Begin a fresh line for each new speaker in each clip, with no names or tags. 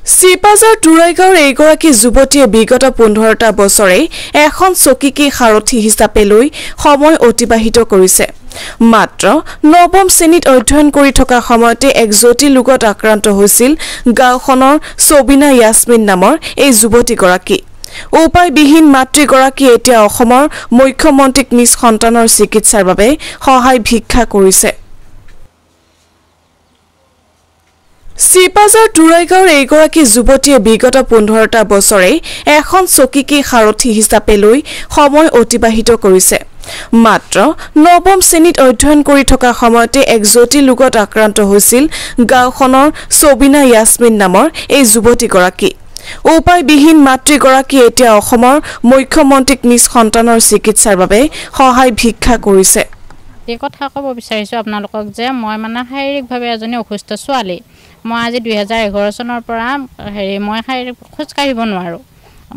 চিপাজাৰ তুৰাইগাঁৱৰ এগৰাকী যুৱতীয়ে বিগত 15টা বছৰে এখন চকীকে সাৰথি হিচাপে লৈ সময় অতিবাহিত কৰিছে। মাত্ৰ নৱম শ্ৰেণীত অধ্যয়ন কৰি থকা সময়তে এক জটিল ৰোগত আক্ৰান্ত হৈছিল গাঁওখনৰ ছবিনা ইয়াছমিন নামৰ এই যুৱতীগৰাকী। উপায়বিহীন মাতৃগৰাকী এতিয়া অসমৰ মুখ্যমন্ত্ৰীক নিজ সন্তানৰ চিকিৎসাৰ বাবে সহায় ভিক্ষা কৰিছে। চিপাজাৰ তুৰাইগাঁৱৰ এগৰাকী যুৱতীয়ে বিগত 15টা বছৰে এখন চকীকে সাৰথি হিচাপে লৈ সময় অতিবাহিত কৰিছে। মাত্ৰ নৱম শ্ৰেণীত অধ্যয়ন কৰি থকা সময়তে এক জটিল ৰোগত আক্ৰান্ত হৈছিল গাঁওখনৰ ছবিনা ইয়াছমিন নামৰ এই যুৱতীগৰাকী। উপায়বিহীন মাতৃগৰাকী এতিয়া অসমৰ মুখ্যমন্ত্ৰীক নিজ সন্তানৰ চিকিৎসাৰ বাবে সহায় ভিক্ষা কৰিছে।
এই কথা ক'ব বিচাৰিছোঁ আপোনালোকক যে মই মানে শাৰীৰিকভাৱে এজনী অসুস্থ ছোৱালী। মই আজি 2011 চনৰ পৰা মই খোজ কাঢ়িব নোৱাৰোঁ।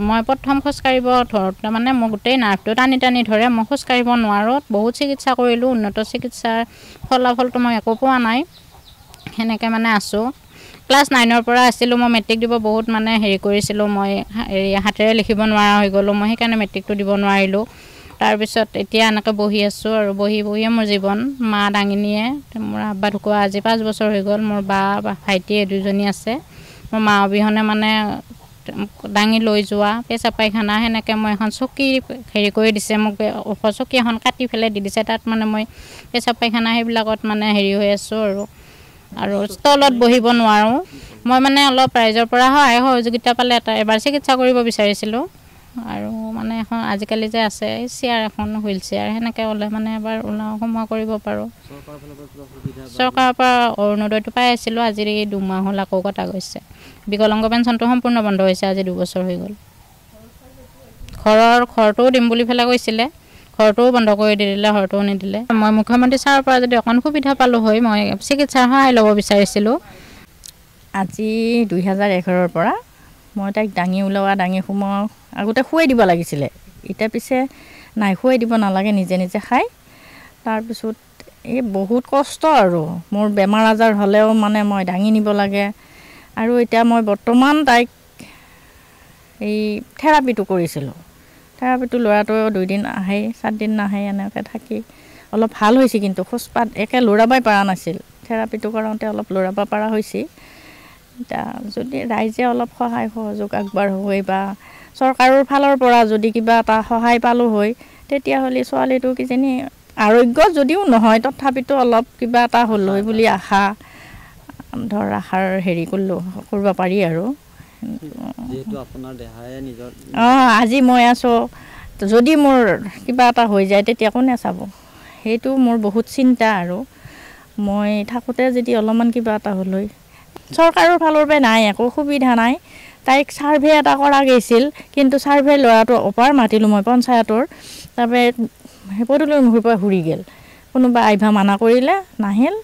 মই প্ৰথম খোজ কাঢ়িব ধৰোঁতে মানে মোৰ গোটেই নাৰ্ভটো টানি টানি ধৰে। মই খোজ কাঢ়িব নোৱাৰোঁ। বহুত চিকিৎসা কৰিলোঁ, উন্নত চিকিৎসাৰ ফলাফলটো মই একো পোৱা নাই। সেনেকৈ মানে আছোঁ। ক্লাছ 9ৰ পৰা আছিলোঁ। মই মেট্ৰিক দিব বহুত মানে কৰিছিলোঁ। মই হাতেৰে লিখিব নোৱাৰা হৈ গ'লোঁ। মই সেইকাৰণে মেট্ৰিকটো দিব নোৱাৰিলোঁ। তাৰপিছত এতিয়া এনেকৈ বহি আছোঁ আৰু বহিয়ে মোৰ জীৱন। মা ডাঙিনীয়ে মোৰ আব্বা ঢুকুৱা আজি 5 বছৰ হৈ গ'ল। মোৰ বা ভাইটি দুজনী আছে। মোৰ মা অবিহনে মানে দাঙি লৈ যোৱা পেচাব পায়খানা সেনেকৈ মই এখন চকী কৰি দিছে মোক। চকী এখন কাটি পেলাই দি দিছে। তাত মানে মই পেচাব পায়খানা সেইবিলাকত মানে হৈ আছোঁ আৰু ষ্টলত বহিব নোৱাৰোঁ। মই মানে অলপ ৰাইজৰ পৰা সহায় সহযোগিতা পালে এবাৰ চিকিৎসা কৰিব বিচাৰিছিলোঁ। আৰু মানে এখন আজিকালি যে আছে চেয়াৰ এখন হুইল চেয়াৰ সেনেকৈ হ'লে মানে এবাৰ সোমোৱা কৰিব পাৰোঁ। চৰকাৰৰ পৰা অৰুণোদয়টো পাই আছিলোঁ। আজি 2 মাহ হ'ল আকৌ কটা গৈছে। বিকলাংগ পেঞ্চনটো সম্পূৰ্ণ বন্ধ হৈছে। আজি 2 বছৰ হৈ গ'ল। ঘৰটোও দিম বুলি পেলাই কৈছিলে। ঘৰটোও বন্ধ কৰি দিলে, ঘৰটোও নিদিলে। মই মুখ্যমন্ত্ৰী ছাৰৰ পৰা যদি অকণ সুবিধা পালোঁ হয়, মই চিকিৎসাৰ সহায় ল'ব বিচাৰিছিলোঁ। আজি 2011ৰ পৰা মই তাইক দাঙি সোমোৱা আগতে শুৱাই দিব লাগিছিলে। এতিয়া পিছে নাই, শুৱাই দিব নালাগে, নিজে নিজে খায়। তাৰপিছত এই বহুত কষ্ট আৰু মোৰ বেমাৰ আজাৰ হ'লেও মানে মই দাঙি নিব লাগে। আৰু এতিয়া মই বৰ্তমান তাইক এই থেৰাপিটো কৰিছিলোঁ। থেৰাপিটো ল'ৰাটো 2 দিন আহে, 4 দিন নাহে, এনেকৈ থাকি অলপ ভাল হৈছে। কিন্তু খোজপাত একে লৰাবই পৰা নাছিল। থেৰাপিটো কৰাওঁতে অলপ লৰাব পৰা হৈছে। এতিয়া যদি ৰাইজে অলপ সহায় সহযোগ আগবঢ়ায় বা চৰকাৰৰ ফালৰ পৰা যদি কিবা এটা সহায় পালোঁ হয়, তেতিয়াহ'লে ছোৱালীটো কিজানি আৰোগ্য যদিও নহয়, তথাপিতো অলপ কিবা এটা হ'ল হয় বুলি আশাৰ কৰিব পাৰি আৰু। আজি মই আছোঁ, যদি মোৰ কিবা এটা হৈ যায় তেতিয়া কোনে চাব? সেইটো মোৰ বহুত চিন্তা। আৰু মই থাকোঁতে যদি অলপমান কিবা এটা হ'ল হয়। চৰকাৰৰ ফালৰ পৰা নাই, একো সুবিধা নাই। তাইক ছাৰ্ভে এটা কৰা গৈছিল, কিন্তু ছাৰ্ভে ল'ৰাটো অপাৰ মাতিলোঁ মই পঞ্চায়তৰ। তাৰপৰা পদূলিৰ মুখৰ পৰা ঘূৰি গ'ল। কোনোবা আহিবা মানা কৰিলে, নাহিল।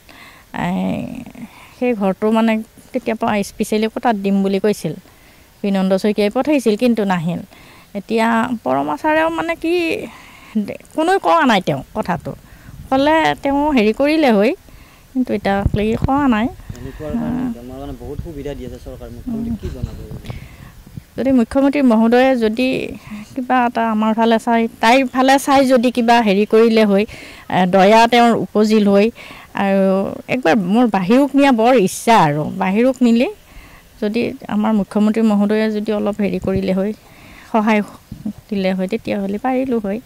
সেই ঘৰটো মানে তেতিয়াৰ পৰা স্পেচিয়েলি কোটাত দিম বুলি কৈছিল। বিনন্দ শইকীয়াই পঠাইছিল, কিন্তু নাহিল। এতিয়া পৰমা ছাৰেও মানে কি কোনেও কোৱা নাই তেওঁ কথাটো। ক'লে তেওঁ কৰিলে হয়, কিন্তু এতিয়ালৈকে কোৱা নাই। যদি মুখ্যমন্ত্ৰী মহোদয়ে যদি কিবা এটা আমাৰ ফালে চাই, তাইৰ ফালে চাই যদি কিবা কৰিলে হয়, দয়া তেওঁৰ উপজিল হয়। আৰু একবাৰ মোৰ বাহিৰক নিয়া বৰ ইচ্ছা আৰু বাহিৰক নিলে যদি আমাৰ মুখ্যমন্ত্ৰী মহোদয়ে যদি অলপ কৰিলে হয়, সহায় দিলে হয়, তেতিয়াহ'লে পাৰিলোঁ হয়।